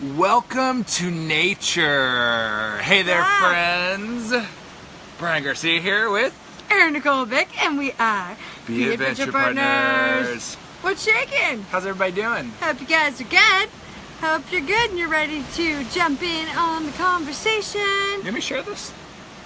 Welcome to nature. Hey there, friends. Brian Garcia here with Erin, Nicole, Bick, and we are Be Adventure Partners. What's shaking? How's everybody doing? Hope you guys are good. Hope you're good and you're ready to jump in on the conversation. Let me share this.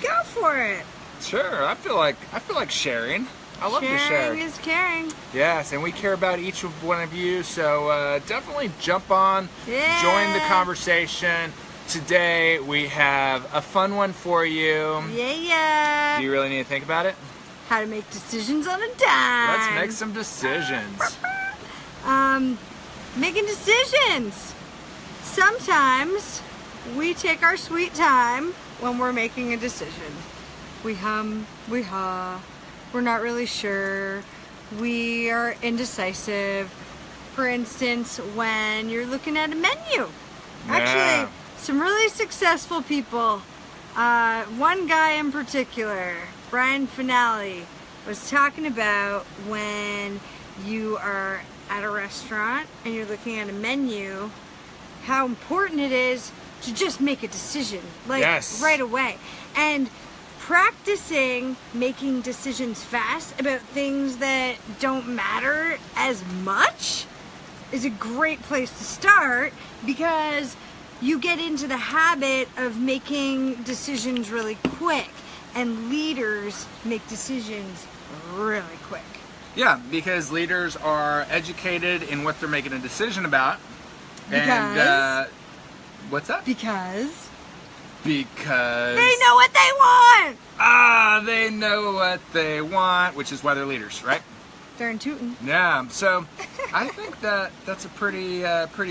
Go for it. Sure. I feel like sharing. I love to share. Sharing is caring. Yes, and we care about each one of you, so definitely jump on, join the conversation. Today we have a fun one for you. Yeah. Do you really need to think about it? How to make decisions on a dime. Let's make some decisions. Making decisions. Sometimes we take our sweet time when we're making a decision. We hum, we haw. We're not really sure. We are indecisive. For instance, when you're looking at a menu. Actually, some really successful people. One guy in particular, Brian Finale, was talking about when you are at a restaurant and you're looking at a menu, how important it is to just make a decision, right away. And practicing making decisions fast about things that don't matter as much is a great place to start, because you get into the habit of making decisions really quick, and leaders make decisions really quick. Yeah, because leaders are educated in what they're making a decision about. Because? And what's that? Because they know what they want! They know what they want, which is why they're leaders, right? They're in tootin'. Yeah, so I think that's a pretty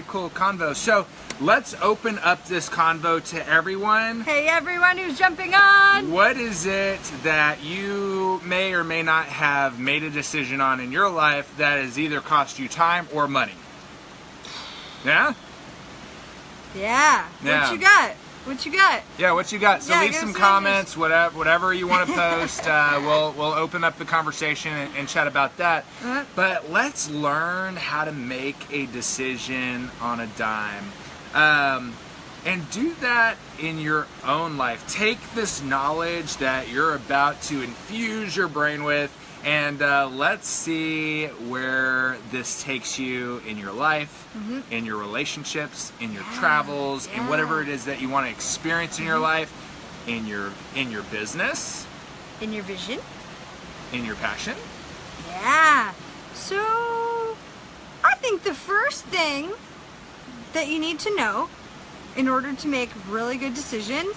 cool convo. So let's open up this convo to everyone. Hey, everyone who's jumping on! What is it that you may or may not have made a decision on in your life that has either cost you time or money? Yeah? Yeah. What you got? What you got? Yeah, what you got? So leave some comments, answers. whatever you want to post. We'll open up the conversation and chat about that. But let's learn how to make a decision on a dime. And do that in your own life. Take this knowledge that you're about to infuse your brain with, and let's see where this takes you in your life, in your relationships, in your travels, in whatever it is that you want to experience in your life, in your business, in your vision, in your passion. Yeah. So I think the first thing that you need to know in order to make really good decisions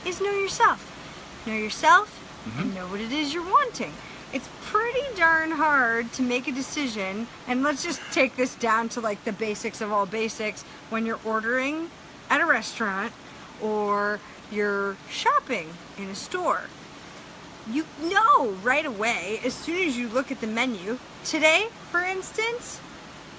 is know yourself. Know yourself and know what it is you're wanting. It's pretty darn hard to make a decision, and let's just take this down to like the basics of all basics. When you're ordering at a restaurant or you're shopping in a store, you know right away as soon as you look at the menu. Today, for instance,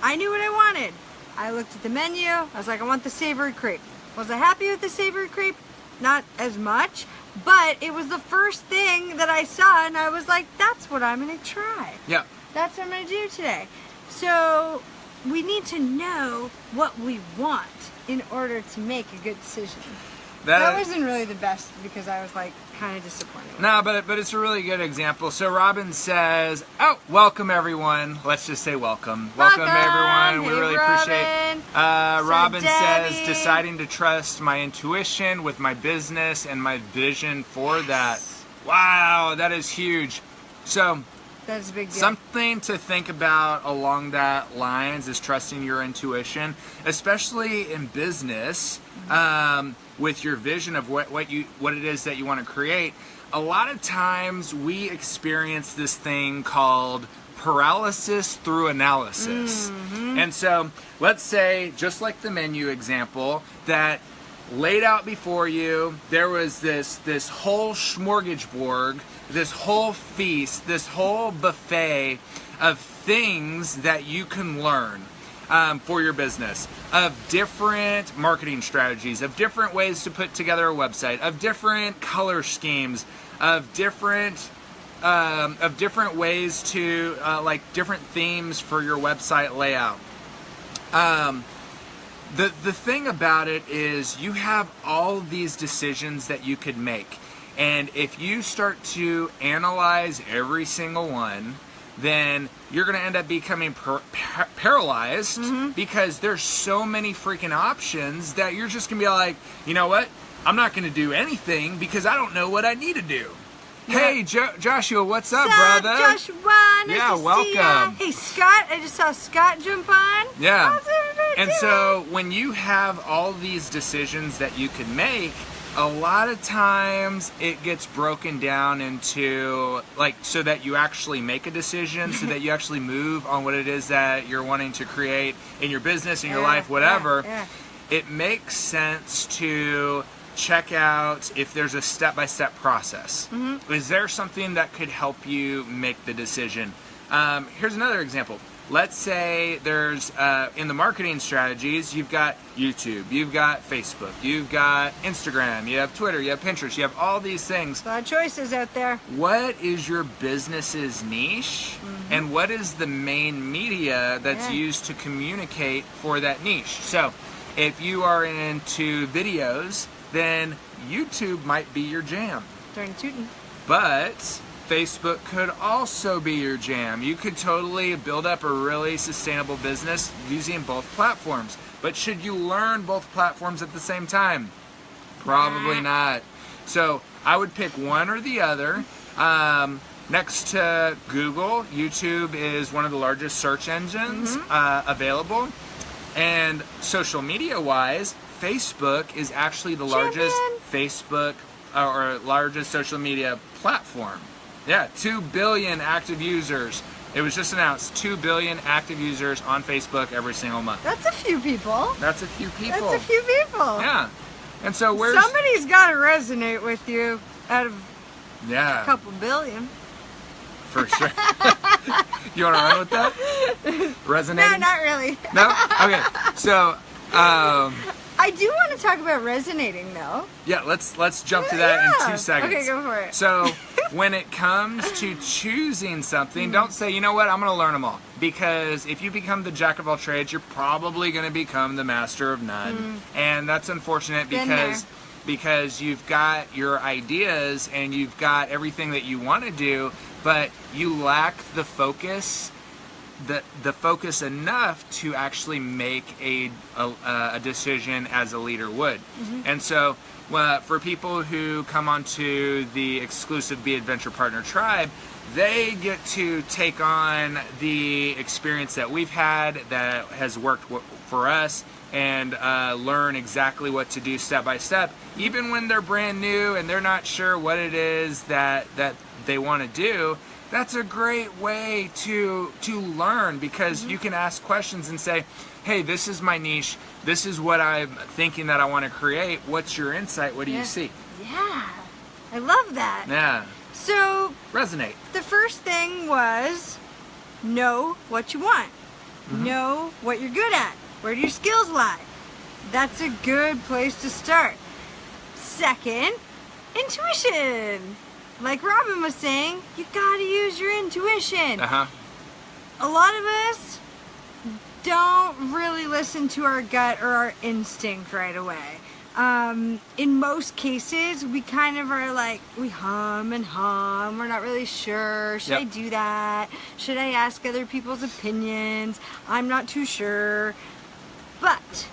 I knew what I wanted. I looked at the menu, I was like, I want the savory crepe. Was I happy with the savory crepe? Not as much, but it was the first thing that I saw, and I was like, that's what I'm going to try. Yeah. That's what I'm going to do today. So we need to know what we want in order to make a good decision. That wasn't really the best, because I was like kind of disappointed. No, but it's a really good example. So Robin says, welcome everyone. Let's just say welcome. Welcome everyone. We really appreciate it. Robin says, deciding to trust my intuition with my business and my vision for that. Wow, that is huge. So that's a big deal. Something to think about along that lines is trusting your intuition, especially in business. With your vision of what it is that you want to create. A lot of times we experience this thing called paralysis through analysis. And so let's say, just like the menu example, that laid out before you, there was this whole smorgasbord, this whole feast, this whole buffet of things that you can learn for your business, of different marketing strategies, of different ways to put together a website, of different color schemes, of different ways to like different themes for your website layout. The thing about it is you have all these decisions that you could make. And if you start to analyze every single one, then you're going to end up becoming paralyzed because there's so many freaking options that you're just going to be like, you know what? I'm not going to do anything because I don't know what I need to do. Yeah. Hey, Joshua, what's up, brother? Joshua? Nice to welcome. See ya. Hey, Scott, I just saw Scott jump on. Yeah. How's everybody doing? So when you have all these decisions that you can make, a lot of times it gets broken down into, like, so that you actually make a decision, so that you actually move on what it is that you're wanting to create in your business, in your life, whatever. It makes sense to check out if there's a step-by-step process. Is there something that could help you make the decision? Here's another example. Let's say there's, in the marketing strategies, you've got YouTube, you've got Facebook, you've got Instagram, you have Twitter, you have Pinterest, you have all these things. A lot of choices out there. What is your business's niche? And what is the main media that's used to communicate for that niche? So if you are into videos, then YouTube might be your jam. Darn tootin'. But Facebook could also be your jam. You could totally build up a really sustainable business using both platforms. But should you learn both platforms at the same time? Probably not. So I would pick one or the other. Next to Google, YouTube is one of the largest search engines available. And social media wise, Facebook is actually the largest Facebook or largest social media platform. Yeah, 2 billion active users. It was just announced 2 billion active users on Facebook every single month. That's a few people. That's a few people. That's a few people. Yeah. And so where's... Somebody's got to resonate with you out of a couple billion. For sure. You want to run with that? Resonating? No, not really. No? Okay. So, I do want to talk about resonating, though. Yeah, let's jump to that in 2 seconds. Okay, go for it. So, when it comes to choosing something, don't say, you know what, I'm going to learn them all. Because if you become the jack of all trades, you're probably going to become the master of none. And that's unfortunate because you've got your ideas and you've got everything that you want to do, but you lack the focus. The focus enough to actually make a decision as a leader would. And so for people who come onto the exclusive Be Adventure Partner Tribe, they get to take on the experience that we've had that has worked for us and learn exactly what to do step by step, even when they're brand new and they're not sure what it is that they want to do. That's a great way to learn, because you can ask questions and say, hey, this is my niche. This is what I'm thinking that I want to create. What's your insight? What do you see? Yeah. I love that. Yeah. So, resonate. The first thing was know what you want. Know what you're good at. Where do your skills lie? That's a good place to start. Second, intuition. Like Robin was saying, you gotta use your intuition. A lot of us don't really listen to our gut or our instinct right away. In most cases, we kind of are like, we hum and hum. We're not really sure. Should I do that? Should I ask other people's opinions? I'm not too sure. But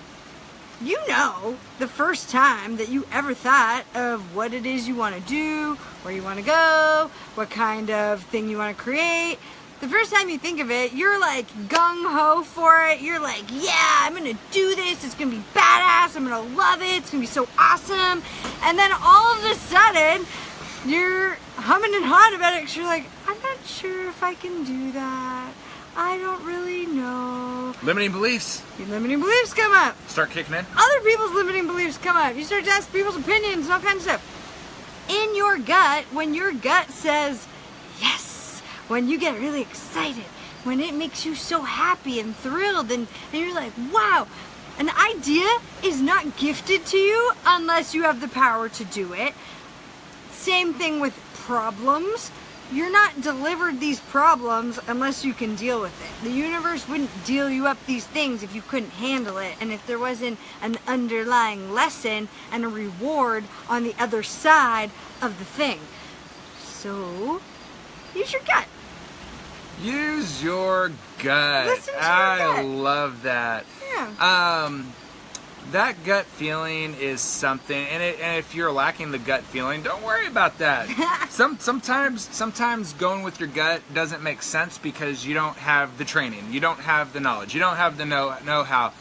you know, the first time that you ever thought of what it is you want to do, where you want to go, what kind of thing you want to create, the first time you think of it, you're like gung-ho for it. You're like, yeah, I'm going to do this. It's going to be badass. I'm going to love it. It's going to be so awesome. And then all of a sudden, you're humming and hawing about it because you're like, I'm not sure if I can do that. I don't really know. Limiting beliefs. Your limiting beliefs come up. Start kicking in. Other people's limiting beliefs come up. You start to ask people's opinions and all kinds of stuff. In your gut, when your gut says yes, when you get really excited, when it makes you so happy and thrilled, and you're like, wow, an idea is not gifted to you unless you have the power to do it. Same thing with problems. you're not delivered these problems unless you can deal with it. The universe wouldn't deal you up these things if you couldn't handle it, and if there wasn't an underlying lesson and a reward on the other side of the thing. So, use your gut. Use your gut. Listen to your I gut. love that. Yeah. That gut feeling is something, and if you're lacking the gut feeling, don't worry about that. Sometimes going with your gut doesn't make sense because you don't have the training, you don't have the knowledge, you don't have the know-how.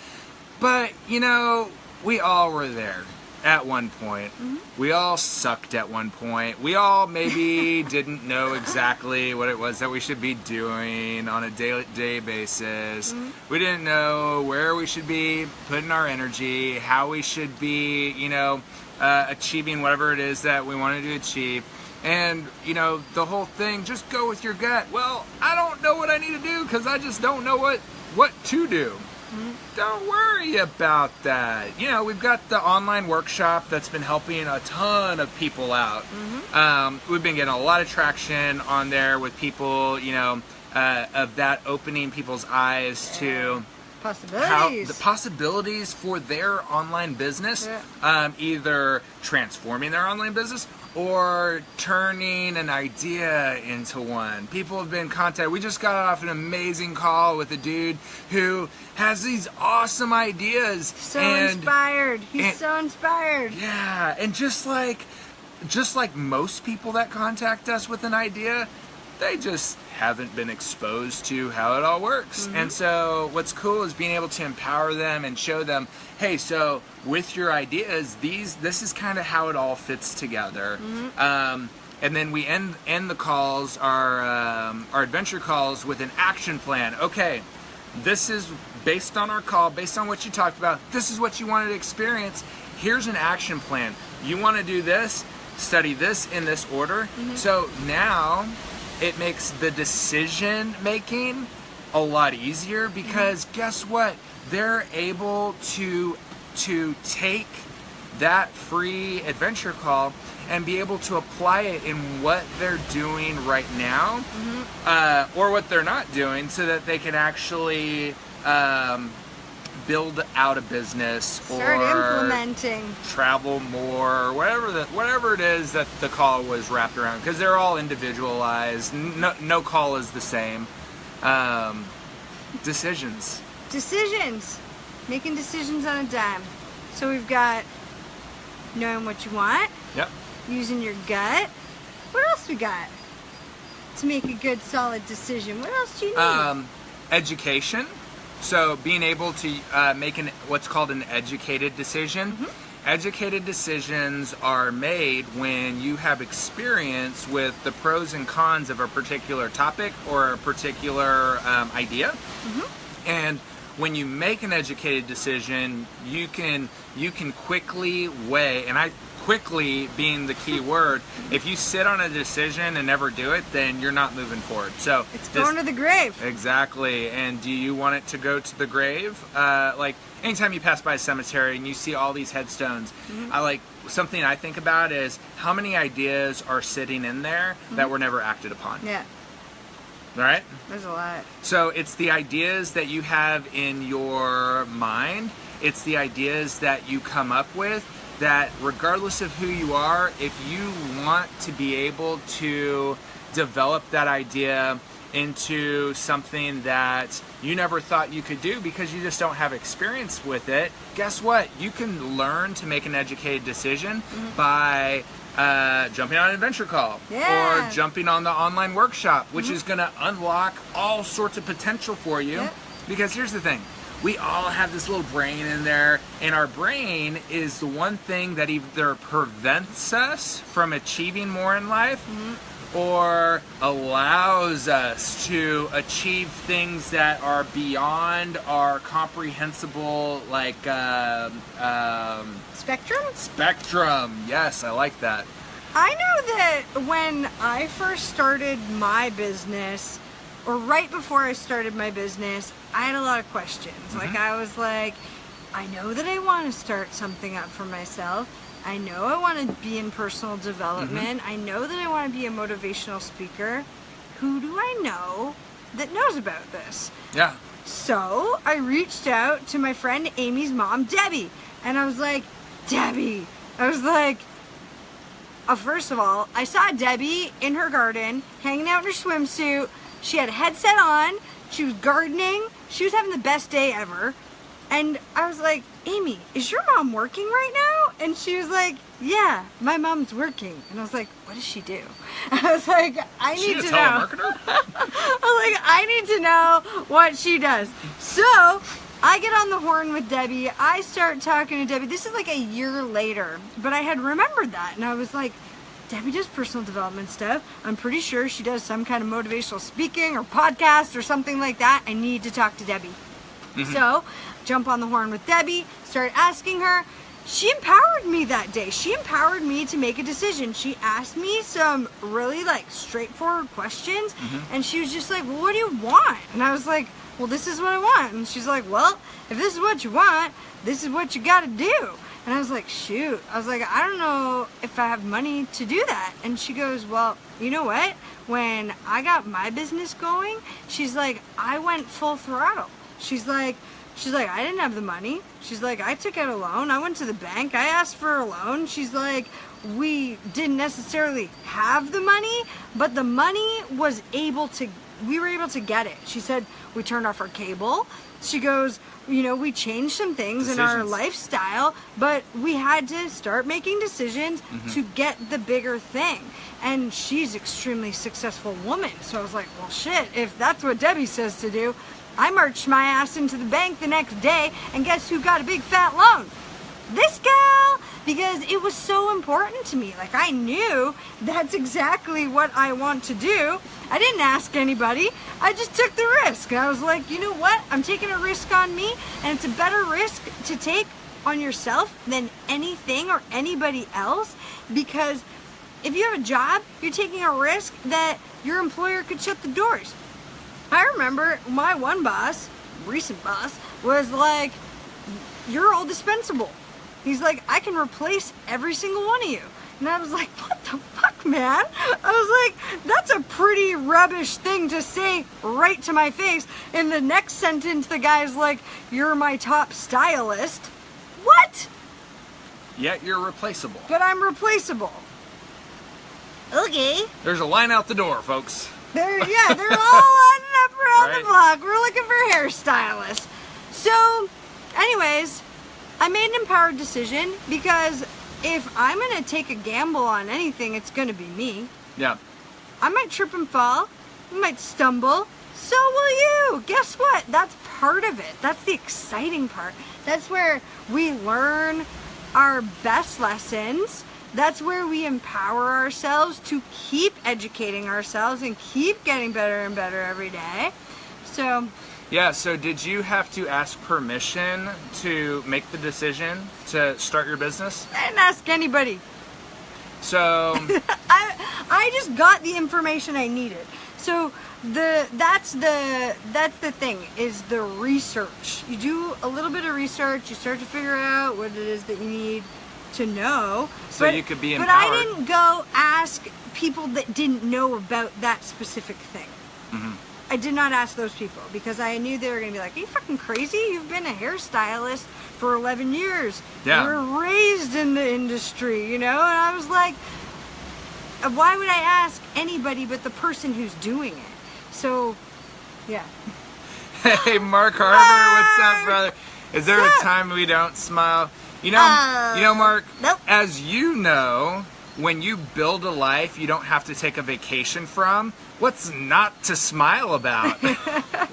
But you know, we all were there at one point. We all sucked at one point. We all maybe didn't know exactly what it was that we should be doing on a day-to-day basis. We didn't know where we should be putting our energy, how we should be, you know, achieving whatever it is that we wanted to achieve. And, you know, the whole thing, just go with your gut. Well, I don't know what I need to do because I just don't know what to do. Don't worry about that. You know, we've got the online workshop that's been helping a ton of people out. We've been getting a lot of traction on there with people, you know, of that opening people's eyes to Possibilities. the possibilities for their online business, either transforming their online business or turning an idea into one. People have been contacted. We just got off an amazing call with a dude who has these awesome ideas. So inspired. He's so inspired. Yeah, and just like most people that contact us with an idea, they just haven't been exposed to how it all works. And so what's cool is being able to empower them and show them, hey, so with your ideas, this is kind of how it all fits together. And then we end the calls, our adventure calls, with an action plan. Okay, this is based on our call, based on what you talked about. This is what you wanted to experience. Here's an action plan. You want to do this, study this in this order. So now it makes the decision making a lot easier because guess what? They're able to take that free adventure call and be able to apply it in what they're doing right now, or what they're not doing, so that they can actually build out a business, Start or implementing. travel more, or whatever it is that the call was wrapped around, because they're all individualized. No call is the same. Decisions. Making decisions on a dime. So we've got knowing what you want. Yep. Using your gut. What else we got to make a good, solid decision? What else do you need? Education. So being able to make what's called an educated decision. Educated decisions are made when you have experience with the pros and cons of a particular topic or a particular idea. And when you make an educated decision, you can quickly weigh, and quickly being the key word. If you sit on a decision and never do it, then you're not moving forward. So it's going to the grave. Exactly. And do you want it to go to the grave? Like anytime you pass by a cemetery and you see all these headstones, something I think about is how many ideas are sitting in there that were never acted upon. Yeah. Right? There's a lot. So it's the ideas that you have in your mind. It's the ideas that you come up with, that regardless of who you are, if you want to be able to develop that idea into something that you never thought you could do because you just don't have experience with it, guess what? You can learn to make an educated decision by jumping on an adventure call, or jumping on the online workshop, which is going to unlock all sorts of potential for you. Because here's the thing. We all have this little brain in there, and our brain is the one thing that either prevents us from achieving more in life or allows us to achieve things that are beyond our comprehensible, like, spectrum. Yes, I like that. I know that when I first started my business, or right before I started my business, I had a lot of questions. Like, I was like, I know that I want to start something up for myself. I know I want to be in personal development. Mm-hmm. I know that I want to be a motivational speaker. Who do I know that knows about this? Yeah. So I reached out to my friend Amy's mom, Debbie, and I was like, Debbie, first of all, I saw Debbie in her garden, hanging out in her swimsuit. She had a headset on. She was gardening. She was having the best day ever. And I was like, Amy, is your mom working right now? And she was like, yeah, my mom's working. And I was like, what does she do? I was like, I need to know. Telemarketer? I was like, I need to know what she does. So I get on the horn with Debbie. I start talking to Debbie. This is like a year later, but I had remembered that. And I was like, Debbie does personal development stuff. I'm pretty sure she does some kind of motivational speaking or podcast or something like that. I need to talk to Debbie. Mm-hmm. So jump on the horn with Debbie, start asking her. She empowered me that day. She empowered me to make a decision. She asked me some really like straightforward questions, and she was just like, well, what do you want? And I was like, well, this is what I want. And she's like, well, if this is what you want, this is what you got to do. And I was like, shoot. I was like, I don't know if I have money to do that. And she goes, well, you know what? When I got my business going, she's like, I went full throttle. She's like, I didn't have the money. She's like, I took out a loan. I went to the bank. I asked for a loan. She's like, we didn't necessarily have the money, but the money was we were able to get it. She said, we turned off our cable. She goes, you know, we changed some things in our lifestyle, but we had to start making decisions to get the bigger thing. And she's an extremely successful woman. So I was like, well, shit, if that's what Debbie says to do, I marched my ass into the bank the next day, and guess who got a big fat loan? This gal! Because it was so important to me. Like, I knew that's exactly what I want to do. I didn't ask anybody. I just took the risk. And I was like, you know what? I'm taking a risk on me, and it's a better risk to take on yourself than anything or anybody else. Because if you have a job, you're taking a risk that your employer could shut the doors. I remember my one boss, recent boss, was like, you're all dispensable. He's like, I can replace every single one of you. And I was like, what the fuck, man? I was like, that's a pretty rubbish thing to say right to my face. In the next sentence, the guy's like, you're my top stylist. What? Yet you're replaceable. But I'm replaceable. Okay. There's a line out the door, folks. They're all lining up around the block. We're looking for hairstylists. So, anyways, I made an empowered decision because if I'm going to take a gamble on anything, it's going to be me. Yeah. I might trip and fall. I might stumble. So will you. Guess what? That's part of it. That's the exciting part. That's where we learn our best lessons. That's where we empower ourselves to keep educating ourselves and keep getting better and better every day. So... yeah, so did you have to ask permission to make the decision to start your business? I didn't ask anybody. So... I just got the information I needed. So that's the thing, is the research. You do a little bit of research, you start to figure out what it is that you need to know. So you could be empowered. But I didn't go ask people that didn't know about that specific thing. I did not ask those people because I knew they were going to be like, are you fucking crazy? You've been a hairstylist for 11 years. Yeah. You were raised in the industry, you know? And I was like, why would I ask anybody but the person who's doing it? So, yeah. Hey, Mark Harbor, what's up, brother? Is there a time we don't smile? You know, Mark, nope. As you know, when you build a life you don't have to take a vacation from, what's not to smile about?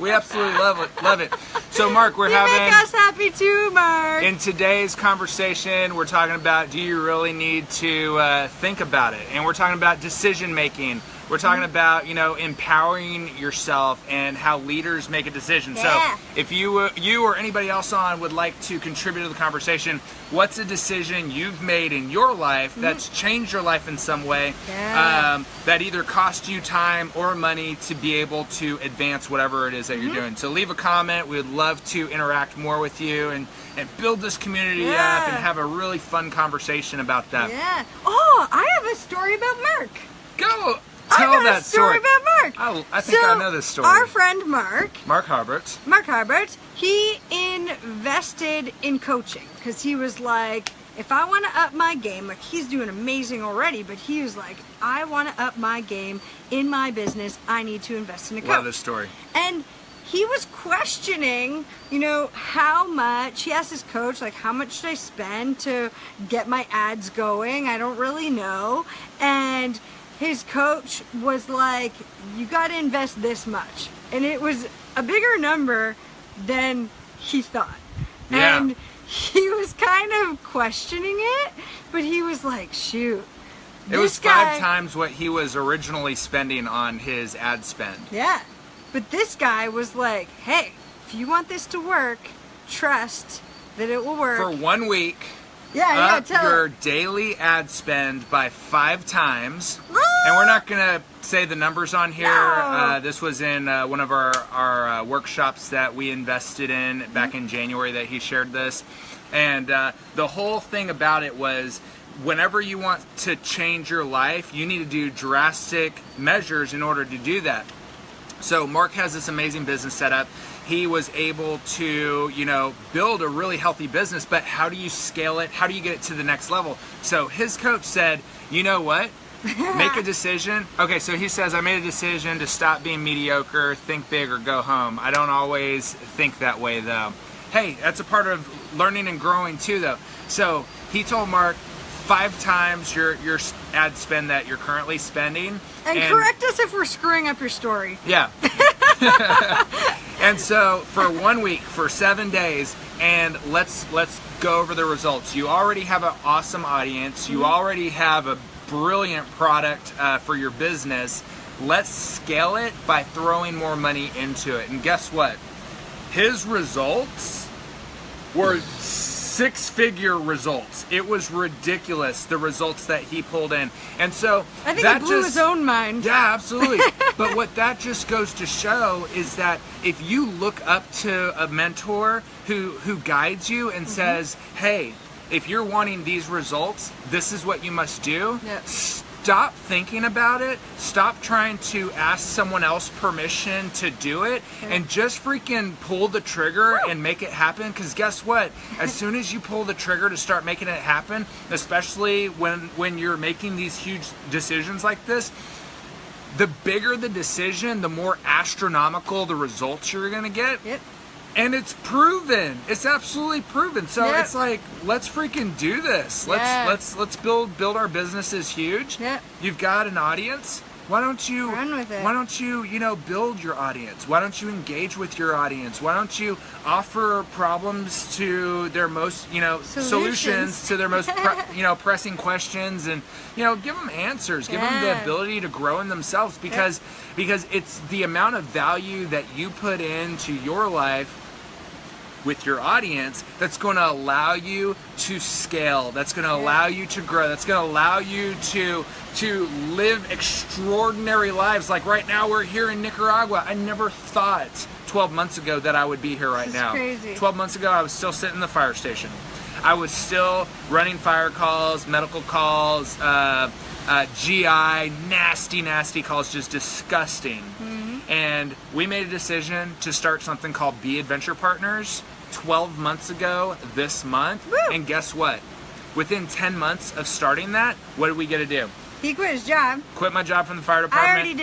We absolutely love it. So, Mark, you make us happy too, Mark. In today's conversation, we're talking about, do you really need to think about it? And we're talking about decision making. We're talking about, empowering yourself and how leaders make a decision. Yeah. So if you or anybody else on would like to contribute to the conversation, what's a decision you've made in your life that's changed your life in some way, that either cost you time or money to be able to advance whatever it is that you're doing? So leave a comment. We would love to interact more with you and build this community up and have a really fun conversation about that. Yeah. Oh, I have a story about Mark. Go tell that story about Mark. I think I know this story. Our friend Mark Harbert, he invested in coaching because he was like, if I want to up my game, like he's doing amazing already, but he was like, I want to up my game in my business. I need to invest in a coach. Love this story. And he was questioning, how much, he asked his coach, like, how much should I spend to get my ads going? I don't really know. And his coach was like, you got to invest this much. And it was a bigger number than he thought. Yeah. And he was kind of questioning it, but he was like, shoot. It was 5 times what he was originally spending on his ad spend. Yeah. But this guy was like, hey, if you want this to work, trust that it will work. For 1 week, tell your him. daily ad spend by 5 times. And we're not going to say the numbers on here. No. This was in one of our workshops that we invested in back in January that he shared this. And the whole thing about it was, whenever you want to change your life, you need to do drastic measures in order to do that. So Mark has this amazing business set up. He was able to, build a really healthy business, but how do you scale it? How do you get it to the next level? So his coach said, you know what? Make a decision. Okay, so he says, I made a decision to stop being mediocre, think big, or go home. I don't always think that way, though. Hey, that's a part of learning and growing, too, though. So he told Mark, 5 times your ad spend that you're currently spending. And correct us if we're screwing up your story. Yeah. And so for 1 week, for 7 days, and let's go over the results. You already have an awesome audience. You already have a brilliant product for your business. Let's scale it by throwing more money into it. And guess what? His results were 6-figure results. It was ridiculous, the results that he pulled in. And so I think it blew his own mind. Yeah, absolutely. But what that just goes to show is that if you look up to a mentor who guides you and says, hey, if you're wanting these results, this is what you must do. Yep. Stop thinking about it. Stop trying to ask someone else permission to do it, and just freaking pull the trigger and make it happen. Because guess what? As soon as you pull the trigger to start making it happen, especially when you're making these huge decisions like this, the bigger the decision, the more astronomical the results you're gonna get. Yep. And it's proven. It's absolutely proven. So Yep. it's like, let's freaking do this. Let's build our businesses huge. Yep. You've got an audience. Why don't you run with it? Why don't you, build your audience? Why don't you engage with your audience? Why don't you offer problems to their most, solutions to their most pressing questions, and give them answers. Give them the ability to grow in themselves, because it's the amount of value that you put into your life with your audience that's going to allow you to scale, that's going to allow you to grow, that's going to allow you to live extraordinary lives. Like right now, we're here in Nicaragua. I never thought 12 months ago that I would be here right now. Crazy. 12 months ago, I was still sitting in the fire station. I was still running fire calls, medical calls, GI, nasty calls, just disgusting. And we made a decision to start something called Be Adventure Partners 12 months ago this month. Woo! And guess what? Within 10 months of starting that, what did we get to do? He quit his job. Quit my job from the fire department.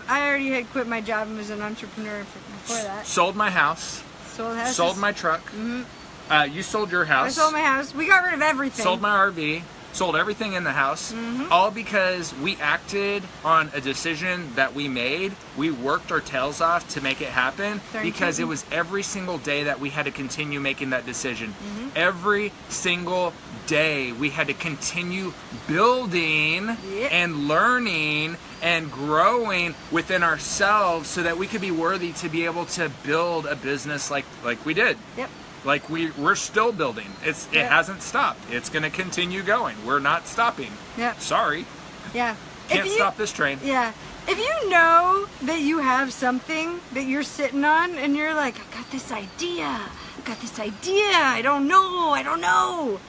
I already had quit my job and was an entrepreneur before that. Sold my house. Sold houses. Sold my truck. You sold your house. I sold my house. We got rid of everything. Sold my RV. sold everything in the house, all because we acted on a decision that we made. We worked our tails off to make it happen because it was every single day that we had to continue making that decision. Every single day we had to continue building and learning and growing within ourselves so that we could be worthy to be able to build a business like we did. Like we're still building. It hasn't stopped. It's going to continue going. We're not stopping. Sorry. Can't stop this train. If you know that you have something that you're sitting on and you're like, I got this idea. I don't know.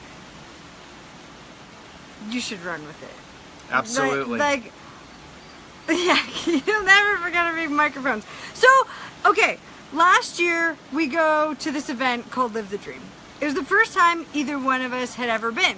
You should run with it. Absolutely. You'll never forget our big microphones. So, okay, last year we go to this event called Live the Dream. It was the first time either one of us had ever been.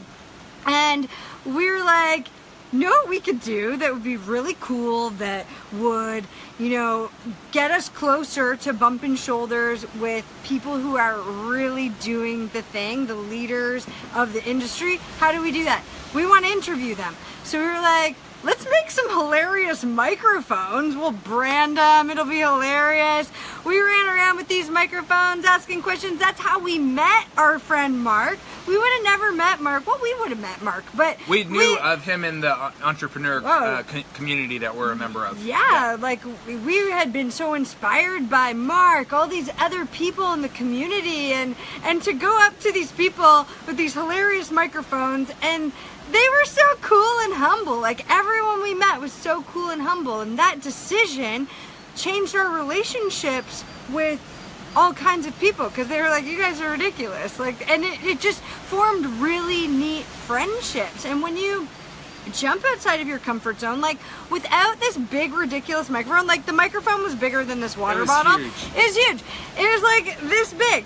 And we were like, know what we could do that would be really cool, that would, get us closer to bumping shoulders with people who are really doing the thing, the leaders of the industry. How do we do that? We want to interview them. So we were like, let's make some hilarious microphones. We'll brand them. It'll be hilarious. We ran around with these microphones asking questions. That's how we met our friend Mark. We would have never met Mark. Well, we would have met Mark, but we knew of him in the entrepreneur community that we're a member of. Like we had been so inspired by Mark, all these other people in the community, and to go up to these people with these hilarious microphones, and they were so cool and humble. Like everyone we met was so cool and humble, and that decision changed our relationships with all kinds of people, because they were like, you guys are ridiculous. And it just formed really neat friendships. And when you jump outside of your comfort zone, like without this big ridiculous microphone, like the microphone was bigger than this water bottle. Huge. It was huge. It was like this big.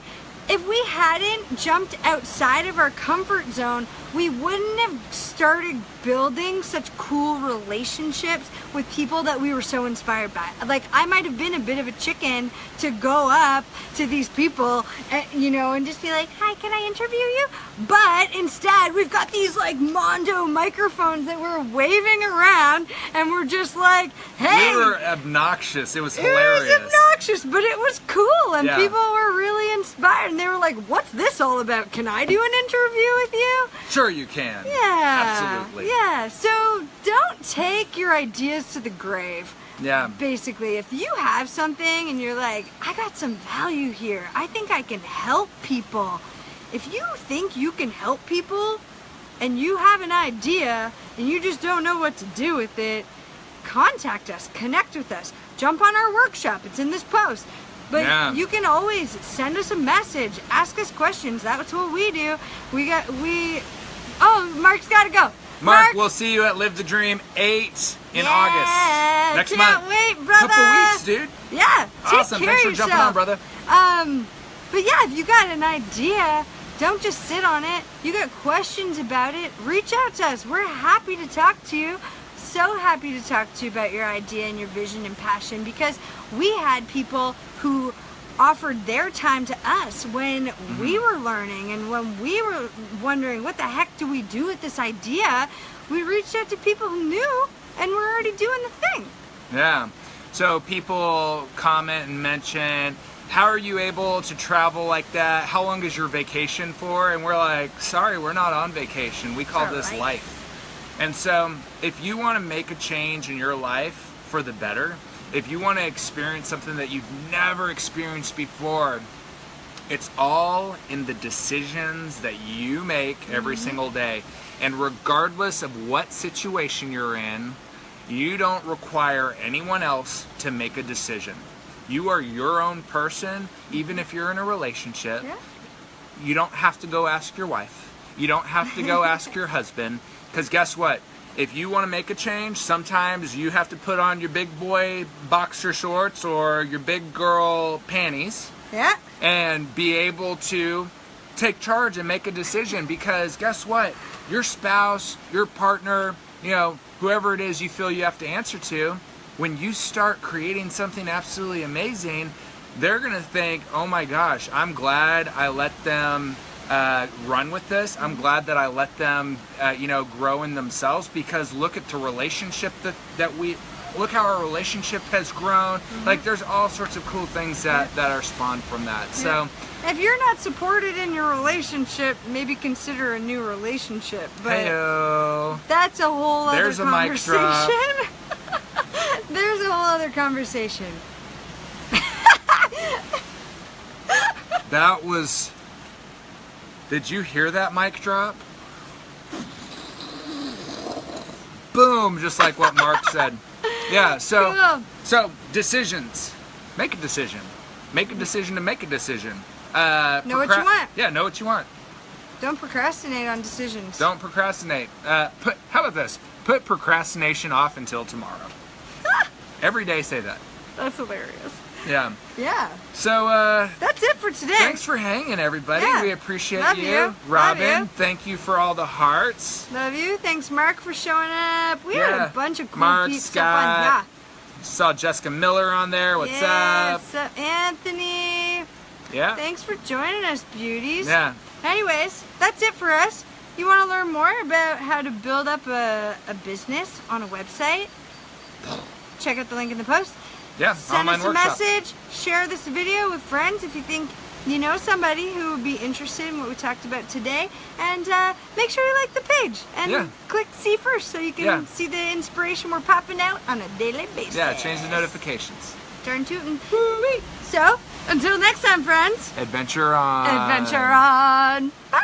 If we hadn't jumped outside of our comfort zone, we wouldn't have started building such cool relationships with people that we were so inspired by. Like, I might have been a bit of a chicken to go up to these people, and just be like, hi, can I interview you? But instead, we've got these like Mondo microphones that we're waving around, and we're just like, hey. We were obnoxious. It was hilarious. It was obnoxious, but it was cool, and people were really inspired, and they were like, what's this all about? Can I do an interview with you? Sure you can. Absolutely. So don't take your ideas to the grave. Basically, if you have something and you're like, I got some value here, I think I can help people. If you think you can help people and you have an idea and you just don't know what to do with it, contact us, connect with us, jump on our workshop. It's in this post. But you can always send us a message, ask us questions. That's what we do. Oh, Mark's got to go. Mark, we'll see you at Live the Dream 8 in August. Next month. Can't wait, brother. Couple weeks, dude. Awesome. Thanks for jumping on, brother. But if you got an idea, don't just sit on it. You got questions about it, reach out to us. We're happy to talk to you. So happy to talk to you about your idea and your vision and passion, because we had people who offered their time to us when we were learning, and when we were wondering what the heck do we do with this idea, we reached out to people who knew and were already doing the thing. So people comment and mention, how are you able to travel like that? How long is your vacation for? And we're like, sorry, we're not on vacation. We call this life. And so if you want to make a change in your life for the better, if you want to experience something that you've never experienced before, it's all in the decisions that you make every single day. And regardless of what situation you're in, you don't require anyone else to make a decision. You are your own person, even if you're in a relationship. You don't have to go ask your wife. You don't have to go ask your husband, because guess what? If you want to make a change, sometimes you have to put on your big boy boxer shorts or your big girl panties and be able to take charge and make a decision, because guess what? Your spouse, your partner, whoever it is you feel you have to answer to, when you start creating something absolutely amazing, they're going to think, oh my gosh, I'm glad I let them run with this. I'm glad that I let them, grow in themselves, because look at the relationship look how our relationship has grown. Like, there's all sorts of cool things that are spawned from that. So if you're not supported in your relationship, maybe consider a new relationship. But heyo. That's a whole other There's a mic drop. conversation. There's a whole other conversation. That was... Did you hear that mic drop? Boom, just like what Mark said. Yeah, so Cool. so decisions. Make a decision. Make a decision to make a decision. Know what you want. Yeah, know what you want. Don't procrastinate on decisions. Don't procrastinate. How about this? Put procrastination off until tomorrow. Every day say that. That's hilarious. Yeah. Yeah. So That's it for today. thanks for hanging, everybody. Yeah. We appreciate Love you. you. Robin, Love you. thank you for all the hearts. Love you. Thanks, Mark, for showing up. We had Yeah. a bunch of cool Mark, peeps Scott. up on. Saw Jessica Miller on there. What's Yeah. up? What's up, Anthony? Yeah. Thanks for joining us, beauties. Yeah. Anyways, that's it for us. You want to learn more about how to build up a business on a website? Check out the link in the post. Yeah. Send Online us a workshop. message. Share this video with friends if you think you know somebody who would be interested in what we talked about today. And make sure you like the page. And Yeah. click see first so you can Yeah. see the inspiration we're popping out on a daily basis. Yeah. Change the notifications. Turn tootin'. Woo-wee. So, until next time, friends. Adventure on. Adventure on. Bye.